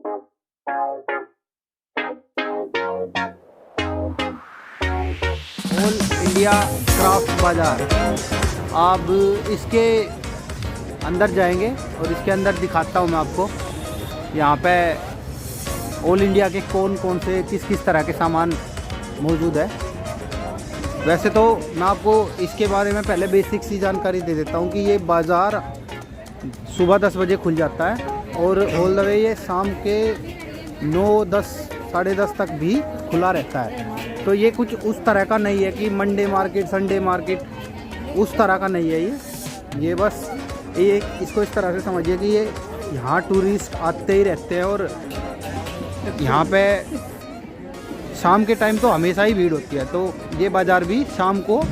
All India craft बाज़ार। अब इसके अंदर जाएंगे और इसके अंदर दिखाता हूँ मैं आपको। यहाँ पे ऑल इंडिया के कौन कौन से किस किस तरह के सामान मौजूद है। वैसे तो मैं आपको इसके बारे में पहले बेसिक सी जानकारी दे देता हूँ कि ये बाज़ार सुबह 10 बजे खुल जाता है और ऑल द वे ये शाम के 9, 10, साढ़े 10 तक भी खुला रहता है। तो ये कुछ उस तरह का नहीं है कि मंडे मार्केट, संडे मार्केट, उस तरह का नहीं है ये बस ये इसको इस तरह से समझिए कि ये यहाँ टूरिस्ट आते ही रहते हैं और यहाँ पे शाम के टाइम तो हमेशा ही भीड़ होती है। तो ये बाज़ार भी शाम को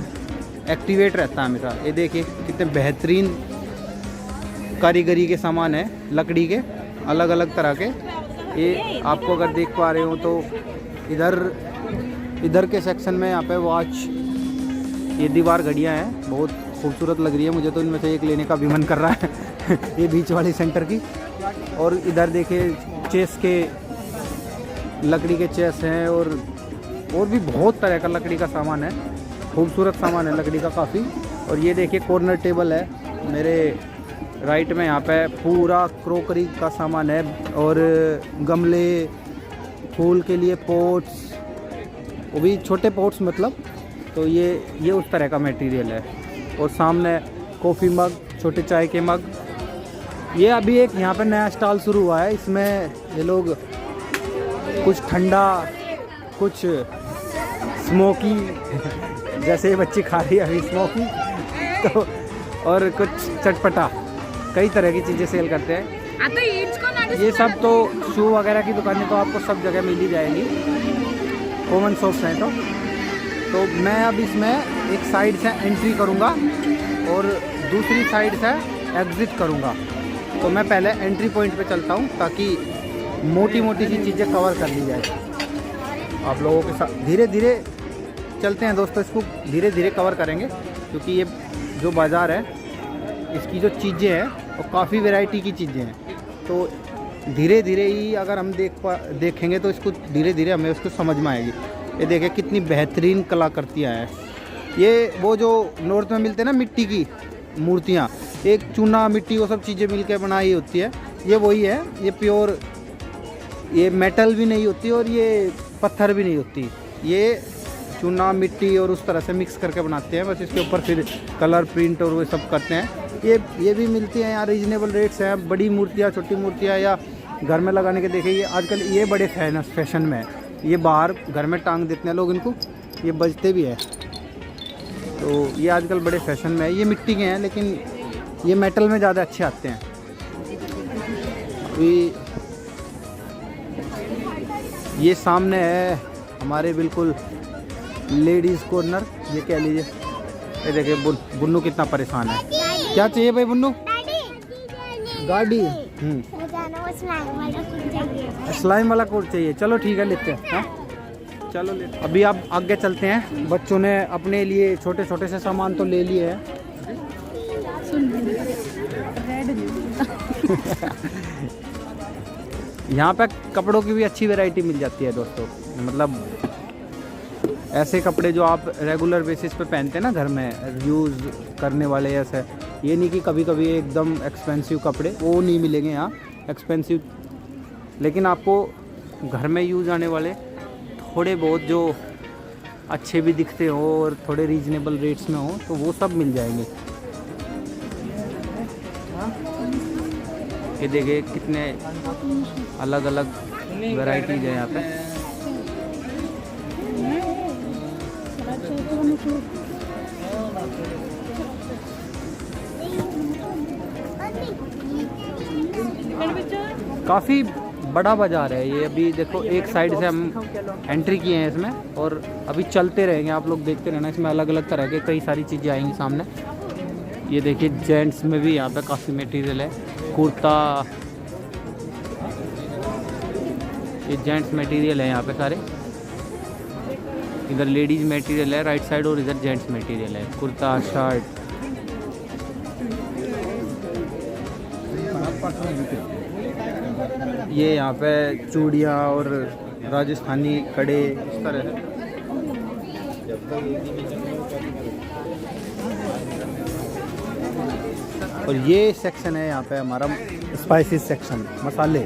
एक्टिवेट रहता है हमेशा। ये देखिए कितने बेहतरीन कारीगरी के सामान है, लकड़ी के अलग अलग तरह के। ये आपको अगर देख पा रहे हो तो इधर के सेक्शन में यहाँ पे वॉच, ये दीवार घड़ियाँ हैं, बहुत खूबसूरत लग रही है। मुझे तो इनमें से एक लेने का भी मन कर रहा है ये बीच वाली सेंटर की। और इधर देखिए चेस के लकड़ी के चेस हैं और भी बहुत तरह का लकड़ी का सामान है, खूबसूरत सामान है लकड़ी का काफ़ी। और ये देखिए कॉर्नर टेबल है मेरे राइट में, यहाँ पे पूरा क्रोकरी का सामान है और गमले, फूल के लिए पोट्स, वो भी छोटे पोट्स मतलब। तो ये उस तरह का मटेरियल है। और सामने कॉफ़ी मग, छोटे चाय के मग। ये अभी एक यहाँ पे नया स्टॉल शुरू हुआ है, इसमें ये लोग कुछ ठंडा, कुछ स्मोकी जैसे बच्चे खा रही है अभी स्मोकी, तो और कुछ चटपटा, कई तरह की चीज़ें सेल करते हैं। ये सब तो शू वगैरह की दुकानें तो आपको सब जगह मिल ही जाएंगी, कॉमन शॉप्स हैं। तो मैं अब इसमें एक साइड से एंट्री करूंगा और दूसरी साइड से एग्ज़िट करूंगा। तो मैं पहले एंट्री पॉइंट पे चलता हूं ताकि मोटी मोटी सी चीज़ें कवर कर ली जाए। आप लोगों के साथ धीरे धीरे चलते हैं दोस्तों, इसको धीरे धीरे कवर करेंगे क्योंकि ये जो बाज़ार है इसकी जो चीज़ें हैं वो काफ़ी वैरायटी की चीज़ें हैं। तो धीरे धीरे ही अगर हम देखेंगे तो इसको धीरे धीरे हमें उसको समझ में आएगी। ये देखिए कितनी बेहतरीन कलाकृतियाँ हैं। ये वो जो नॉर्थ में मिलते हैं ना मिट्टी की मूर्तियाँ, एक चूना मिट्टी वो सब चीज़ें मिल के बनाई होती है, ये वही है। ये प्योर, ये मेटल भी नहीं होती और ये पत्थर भी नहीं होती, ये चूना मिट्टी और उस तरह से मिक्स करके बनाते हैं। बस इसके ऊपर फिर कलर प्रिंट और वो सब करते हैं। ये भी मिलती हैं यहाँ, रीजनेबल रेट्स हैं। बड़ी मूर्तियाँ, छोटी मूर्तियाँ या घर में लगाने के देखिए, ये आजकल ये बड़े फैशन में है। ये बाहर घर में टांग देते हैं लोग इनको, ये बजते भी है। तो ये आजकल बड़े फैशन में है। ये मिट्टी के हैं लेकिन ये मेटल में ज़्यादा अच्छे आते हैं। अभी ये सामने है हमारे बिल्कुल लेडीज़ कॉर्नर, ये कह लीजिए। ये देखिए बुन्नू कितना परेशान है। क्या चाहिए भाई बुन्नू? गाड़ी। स्लाइम वाला कोट चाहिए, चलो ठीक है लेते हैं। हाँ चलो लेते। अभी आप आगे चलते हैं। बच्चों ने अपने लिए छोटे छोटे से सामान तो ले लिए हैं। यहाँ पे कपड़ों की भी अच्छी वैरायटी मिल जाती है दोस्तों। मतलब ऐसे कपड़े जो आप रेगुलर बेसिस पे पहनते हैं ना, घर में यूज़ करने वाले, ऐसे ये नहीं कि कभी कभी एकदम एक्सपेंसिव कपड़े, वो नहीं मिलेंगे यहाँ एक्सपेंसिव। लेकिन आपको घर में यूज़ आने वाले थोड़े बहुत जो अच्छे भी दिखते हो और थोड़े रीजनेबल रेट्स में हो तो वो सब मिल जाएंगे। ये देखिए कितने अलग अलग वैरायटीज है यहाँ पे। काफ़ी बड़ा बाज़ार है ये। अभी देखो एक साइड से हम एंट्री किए हैं इसमें और अभी चलते रहेंगे, आप लोग देखते रहना। इसमें अलग अलग तरह के कई सारी चीज़ें आएंगी सामने। ये देखिए जेंट्स में भी यहाँ पे काफ़ी मटेरियल है, कुर्ता, ये जेंट्स मटेरियल है यहाँ पे सारे। इधर लेडीज़ मटेरियल है राइट साइड और इधर जेंट्स मटेरियल है, कुर्ता, शर्ट। ये यहाँ पे चूड़ियाँ और राजस्थानी कड़े इस तरह से। और ये सेक्शन है यहाँ पे हमारा स्पाइसेस सेक्शन, मसाले,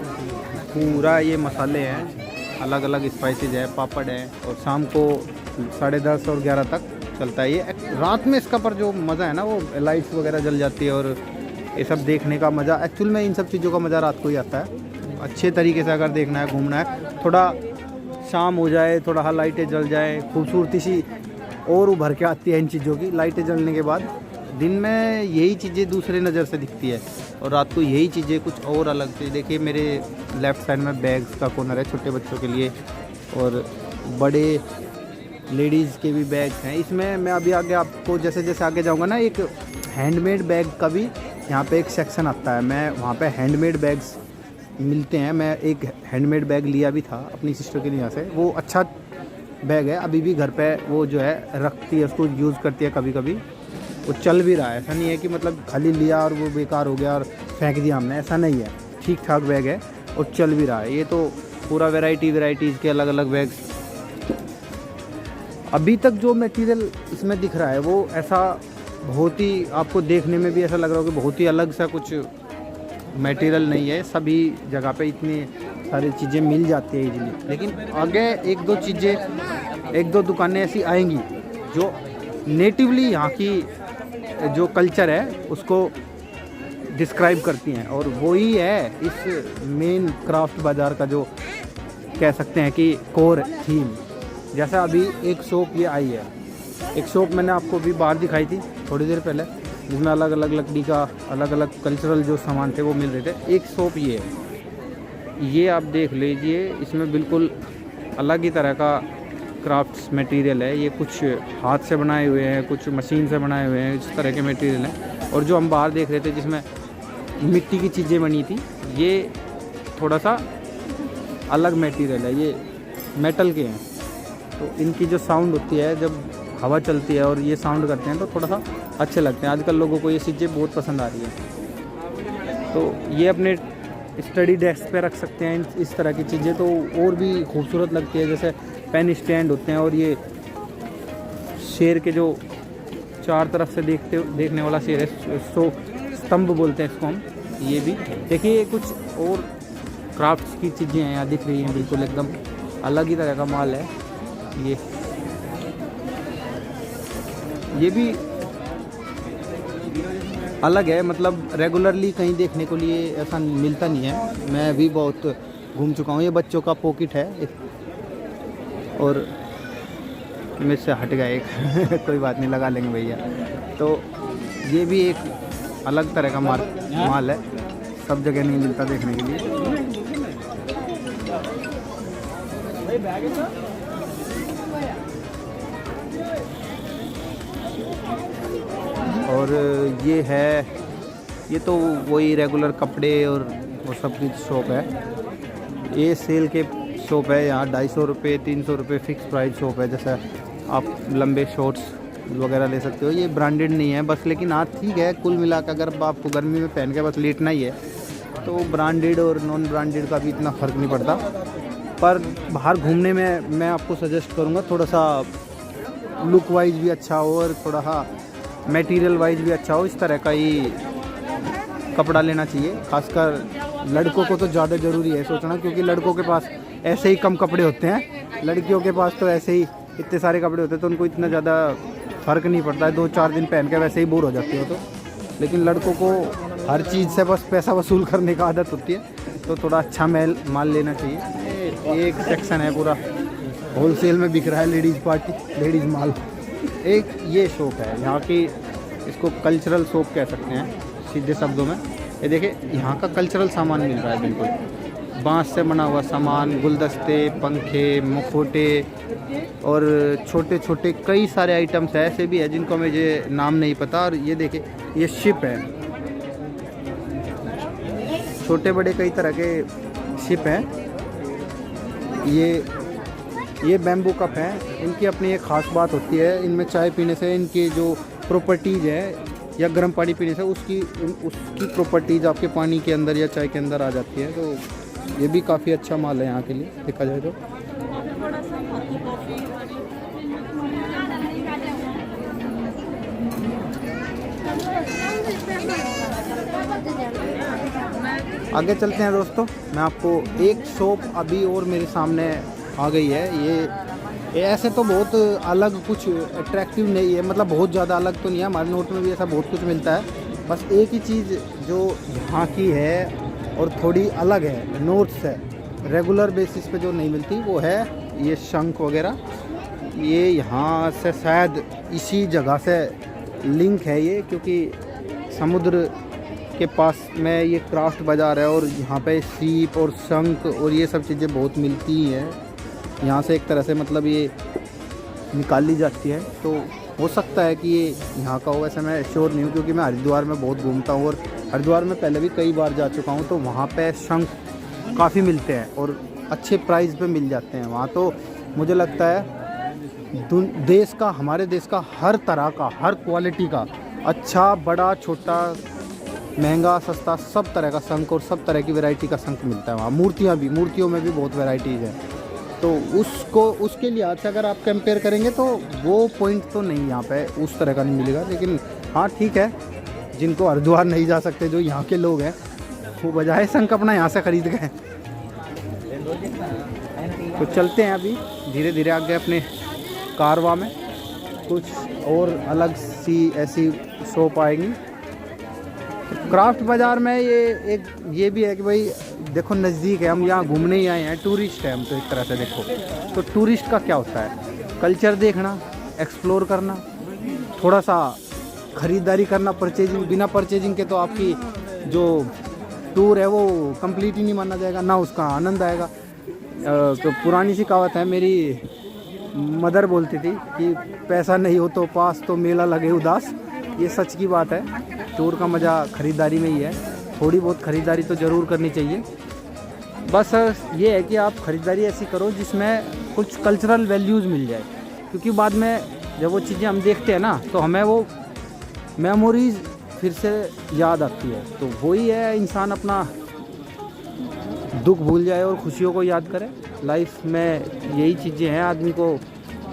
पूरा ये मसाले हैं, अलग अलग स्पाइसेस है, पापड़ है। और शाम को 10:30 और 11 तक चलता है ये। रात में इसका पर जो मज़ा है ना, वो लाइट्स वगैरह जल जाती है और ये सब देखने का मज़ा, एक्चुअल में इन सब चीज़ों का मज़ा रात को ही आता है। अच्छे तरीके से अगर देखना है, घूमना है, थोड़ा शाम हो जाए, थोड़ा लाइटें जल जाए, खूबसूरती सी और उभर के आती है इन चीज़ों की। लाइटें जलने के बाद दिन में यही चीज़ें दूसरे नज़र से दिखती है और रात को यही चीज़ें कुछ और अलग से। देखिए मेरे लेफ़्ट साइड में बैग्स का कॉर्नर है छोटे बच्चों के लिए, और बड़े लेडीज़ के भी बैग हैं इसमें। मैं अभी आगे आपको जैसे जैसे आगे जाऊंगा ना, एक हैंडमेड बैग का भी यहाँ पे एक सेक्शन आता है। मैं वहाँ पे हैंडमेड बैग्स मिलते हैं। मैं एक हैंडमेड बैग लिया भी था अपनी सिस्टर के लिए यहाँ से। वो अच्छा बैग है, अभी भी घर पे वो जो है रखती है, उसको यूज़ करती है कभी कभी। वो चल भी रहा है, ऐसा नहीं है कि मतलब खाली लिया और वो बेकार हो गया और फेंक दिया हमने, ऐसा नहीं है। ठीक ठाक बैग है और चल भी रहा है। ये तो पूरा वैराइटीज़ के अलग अलग बैग्स। अभी तक जो मटेरियल इसमें दिख रहा है वो ऐसा बहुत ही, आपको देखने में भी ऐसा लग रहा हो कि बहुत ही अलग सा कुछ मटेरियल नहीं है। सभी जगह पे इतनी सारी चीज़ें मिल जाती है इजीली। लेकिन आगे एक दो दुकानें ऐसी आएंगी जो नेटिवली यहाँ की जो कल्चर है उसको डिस्क्राइब करती हैं, और वही है इस मेन क्राफ्ट बाज़ार का जो कह सकते हैं कि कोर थीम। जैसा अभी एक शॉप ये आई है, एक शॉप मैंने आपको भी बाहर दिखाई थी थोड़ी देर पहले, जिसमें अलग अलग लकड़ी का अलग अलग कल्चरल जो सामान थे वो मिल रहे थे। एक शॉप ये है, ये आप देख लीजिए, इसमें बिल्कुल अलग ही तरह का क्राफ्ट्स मटेरियल है। ये कुछ हाथ से बनाए हुए हैं, कुछ मशीन से बनाए हुए हैं, इस तरह के मटेरियल हैं। और जो हम बाहर देख रहे थे जिसमें मिट्टी की चीज़ें बनी थी, ये थोड़ा सा अलग मटेरियल है, ये मेटल के हैं। तो इनकी जो साउंड होती है जब हवा चलती है और ये साउंड करते हैं तो थोड़ा सा अच्छे लगते हैं। आजकल लोगों को ये चीज़ें बहुत पसंद आ रही है। तो ये अपने स्टडी डेस्क पे रख सकते हैं इस तरह की चीज़ें, तो और भी खूबसूरत लगती है। जैसे पेन स्टैंड होते हैं, और ये शेर के जो चार तरफ से देखने वाला शेर है, सो स्तंभ बोलते हैं इसको हम। ये भी देखिए, कुछ और क्राफ्ट्स की चीज़ें हैं यहाँ दिख रही हैं, बिल्कुल एकदम अलग ही तरह का माल है। ये भी अलग है, मतलब रेगुलरली कहीं देखने को लिए ऐसा मिलता नहीं है। मैं भी बहुत घूम चुका हूँ। ये बच्चों का पॉकेट है एक, और मेरे से हट गया एक कोई बात नहीं, लगा लेंगे भैया। तो ये भी एक अलग तरह का माल है, सब जगह नहीं मिलता देखने के लिए। और ये है, ये तो वही रेगुलर कपड़े और वो सब की शॉप है। ये सेल के शॉप है, यहाँ 250 रुपये 300 रुपये फिक्स प्राइस शॉप है। जैसा आप लंबे शॉर्ट्स वगैरह ले सकते हो। ये ब्रांडेड नहीं है बस, लेकिन हाँ ठीक है, कुल मिला कर अगर आपको गर्मी में पहन के बस लेटना ही है तो ब्रांडेड और नॉन ब्रांडेड का भी इतना फ़र्क नहीं पड़ता। पर बाहर घूमने में मैं आपको सजेस्ट करूँगा थोड़ा सा लुक वाइज भी अच्छा हो और थोड़ा सा मटेरियल वाइज भी अच्छा हो, इस तरह का ही कपड़ा लेना चाहिए। खासकर लड़कों को तो ज़्यादा ज़रूरी है सोचना, क्योंकि लड़कों के पास ऐसे ही कम कपड़े होते हैं। लड़कियों के पास तो ऐसे ही इतने सारे कपड़े होते हैं, तो उनको इतना ज़्यादा फ़र्क नहीं पड़ता है। 2-4 दिन पहन के वैसे ही बोर हो जाती हो तो। लेकिन लड़कों को हर चीज़ से बस पैसा वसूल करने का आदत होती है, तो थोड़ा अच्छा माल लेना चाहिए। एक सेक्शन है पूरा होलसेल में बिक रहा है लेडीज़ माल। एक ये शॉप है यहाँ की, इसको कल्चरल शॉप कह सकते हैं सीधे शब्दों में। ये देखिए, यहाँ का कल्चरल सामान मिल रहा है, बिल्कुल बांस से बना हुआ सामान, गुलदस्ते, पंखे, मुखौटे और छोटे छोटे कई सारे आइटम्स है। ऐसे भी है जिनको मुझे नाम नहीं पता। और ये देखिए, ये शिप है, छोटे बड़े कई तरह के शिप हैं। ये बैम्बू कप हैं, इनकी अपनी एक ख़ास बात होती है। इनमें चाय पीने से इनकी जो प्रॉपर्टीज़ है या गर्म पानी पीने से उसकी प्रॉपर्टीज़ आपके पानी के अंदर या चाय के अंदर आ जाती है। तो ये भी काफ़ी अच्छा माल है यहाँ के लिए देखा जाए तो। आगे चलते हैं दोस्तों, मैं आपको एक शॉप अभी और मेरे सामने आ गई है। ये ऐसे तो बहुत अलग कुछ अट्रैक्टिव नहीं है, मतलब बहुत ज़्यादा अलग तो नहीं है, हमारे नोट में भी ऐसा बहुत कुछ मिलता है। बस एक ही चीज़ जो यहाँ की है और थोड़ी अलग है, नोट्स है, रेगुलर बेसिस पे जो नहीं मिलती, वो है ये शंख वगैरह। ये यहाँ से शायद इसी जगह से लिंक है ये, क्योंकि समुद्र के पास में ये क्राफ्ट बाज़ार है और यहाँ पे सीप और शंख और ये सब चीज़ें बहुत मिलती हैं। यहाँ से एक तरह से मतलब ये निकाली जाती है, तो हो सकता है कि ये यहाँ का हो। वैसे मैं श्योर नहीं हूँ, क्योंकि मैं हरिद्वार में बहुत घूमता हूँ और हरिद्वार में पहले भी कई बार जा चुका हूँ, तो वहाँ पे शंख काफ़ी मिलते हैं और अच्छे प्राइस पे मिल जाते हैं वहाँ। तो मुझे लगता है देश का, हमारे देश का हर तरह का, हर क्वालिटी का, अच्छा बड़ा छोटा महंगा सस्ता सब तरह का शंख और सब तरह की वैरायटी का शंख मिलता है वहाँ। मूर्तियों में भी बहुत वैरायटीज़ है, तो उसके लिहाज से अगर आप कंपेयर करेंगे तो वो पॉइंट तो नहीं यहाँ पे उस तरह का नहीं मिलेगा। लेकिन हाँ ठीक है, जिनको हरिद्वार नहीं जा सकते, जो यहाँ के लोग हैं, वो बजाय शंख अपना यहाँ से ख़रीद गए। तो चलते हैं अभी धीरे धीरे आगे अपने कारवा में, कुछ और अलग सी ऐसी शॉप आएंगी। क्राफ्ट बाज़ार में ये भी है कि भाई देखो नज़दीक है, हम यहाँ घूमने ही आए हैं, टूरिस्ट है हम तो एक तरह से। देखो तो टूरिस्ट का क्या होता है, कल्चर देखना, एक्सप्लोर करना, थोड़ा सा ख़रीदारी करना, परचेजिंग। बिना परचेजिंग के तो आपकी जो टूर है वो कंप्लीट ही नहीं माना जाएगा, ना उसका आनंद आएगा। तो पुरानी सी कहावत है, मेरी मदर बोलती थी कि पैसा नहीं हो तो पास तो मेला लगे उदास। ये सच की बात है, टूर का मज़ा ख़रीदारी में ही है। थोड़ी बहुत ख़रीदारी तो ज़रूर करनी चाहिए। बस ये है कि आप ख़रीदारी ऐसी करो जिसमें कुछ कल्चरल वैल्यूज़ मिल जाए, क्योंकि बाद में जब वो चीज़ें हम देखते हैं ना, तो हमें वो मेमोरीज़ फिर से याद आती है। तो वही है, इंसान अपना दुख भूल जाए और खुशियों को याद करे। लाइफ में यही चीज़ें हैं, आदमी को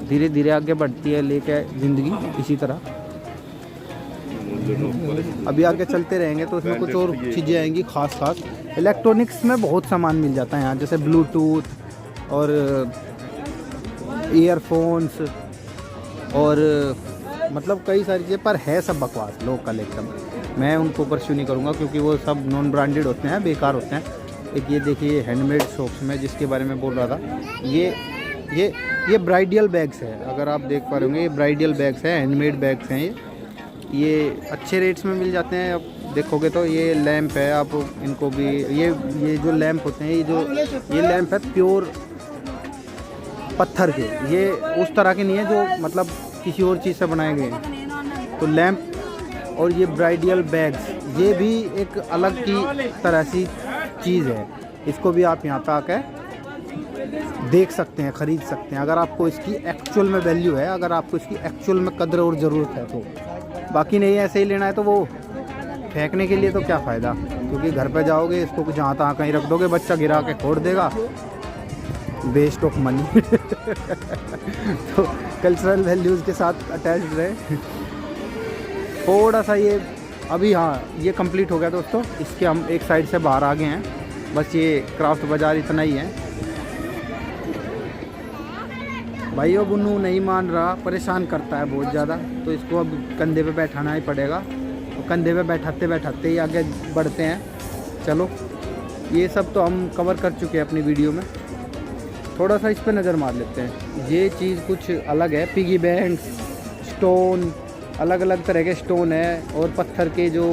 धीरे धीरे आगे बढ़ती है लेके ज़िंदगी इसी तरह। अभी आगे चलते रहेंगे तो उसमें कुछ और चीज़ें आएंगी खास। इलेक्ट्रॉनिक्स में बहुत सामान मिल जाता है यहाँ, जैसे ब्लूटूथ और ईयरफोन्स और मतलब कई सारी चीज़ें, पर है सब बकवास, लोकल एकदम। मैं उनको परस्यू नहीं करूँगा क्योंकि वो सब नॉन ब्रांडेड होते हैं, बेकार होते हैं। एक ये देखिए हैंडमेड शॉप्स में जिसके बारे में बोल रहा था, ये ब्राइडल बैग्स है। अगर आप देख पा रहे होंगे, ये ब्राइडल बैग्स हैं, हैंडमेड बैग्स हैं ये अच्छे रेट्स में मिल जाते हैं। अब देखोगे तो ये लैंप है, आप इनको भी ये जो लैंप होते हैं, ये लैंप है प्योर पत्थर के, ये उस तरह के नहीं है जो मतलब किसी और चीज़ से बनाए गए हैं। तो लैंप और ये ब्राइडल बैग्स, ये भी एक अलग की तरह सी चीज़ है। इसको भी आप यहाँ पे आकर देख सकते हैं, ख़रीद सकते हैं, अगर आपको इसकी एक्चुअल में वैल्यू है, अगर आपको इसकी एक्चुअल में कदर और ज़रूरत है तो। बाकी नहीं ऐसे ही लेना है तो वो फेंकने के लिए तो क्या फ़ायदा, क्योंकि घर पे जाओगे इसको कुछ जहाँ तहाँ कहीं रख दोगे, बच्चा गिरा के फोड़ देगा, वेस्ट ऑफ मनी। तो कल्चरल वैल्यूज़ के साथ अटैच्ड रहे थोड़ा सा। ये अभी हाँ ये कंप्लीट हो गया दोस्तों, इसके हम एक साइड से बाहर आ गए हैं। बस ये क्राफ्ट बाज़ार इतना ही है। भाइयों बुन्नू नहीं मान रहा, परेशान करता है बहुत ज़्यादा, तो इसको अब कंधे पे बैठाना ही पड़ेगा। तो कंधे पे बैठाते ही आगे बढ़ते हैं। चलो ये सब तो हम कवर कर चुके हैं अपनी वीडियो में, थोड़ा सा इस पे नज़र मार लेते हैं। ये चीज़ कुछ अलग है, पिगी बैंक, स्टोन, अलग अलग तरह के स्टोन है और पत्थर के जो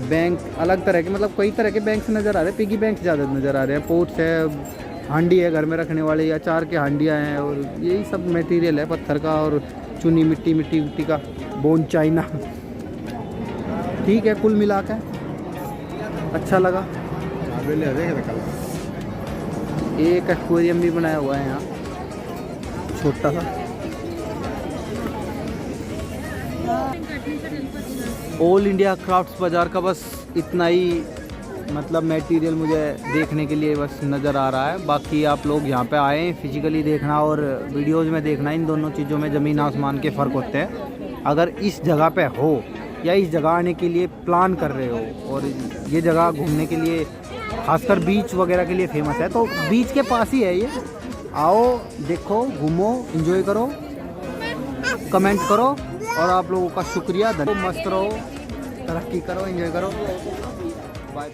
बैंक अलग तरह के, मतलब कई तरह के बैंक्स नज़र आ रहे हैं। पिगी बैंक ज़्यादा नज़र आ रहे हैं। पोट्स है, हांडी है घर में रखने वाले, अचार के हांडियाँ हैं, और यही सब मटेरियल है पत्थर का, और चुनी मिट्टी का, बोन चाइना। ठीक है, कुल मिला के अच्छा लगा। एक एक्वेरियम भी बनाया हुआ है यहाँ छोटा सा। ऑल इंडिया क्राफ्ट्स बाज़ार का बस इतना ही मतलब मटेरियल मुझे देखने के लिए बस नज़र आ रहा है। बाकी आप लोग यहाँ पे आएँ, फिजिकली देखना और वीडियोज़ में देखना, इन दोनों चीज़ों में ज़मीन आसमान के फ़र्क होते हैं। अगर इस जगह पे हो या इस जगह आने के लिए प्लान कर रहे हो और ये जगह घूमने के लिए खासकर बीच वगैरह के लिए फेमस है, तो बीच के पास ही है ये। आओ, देखो, घूमो, एंजॉय करो, कमेंट करो और आप लोगों का शुक्रिया। मस्त रहो, तरक्की करो, एंजॉय करो। बाय।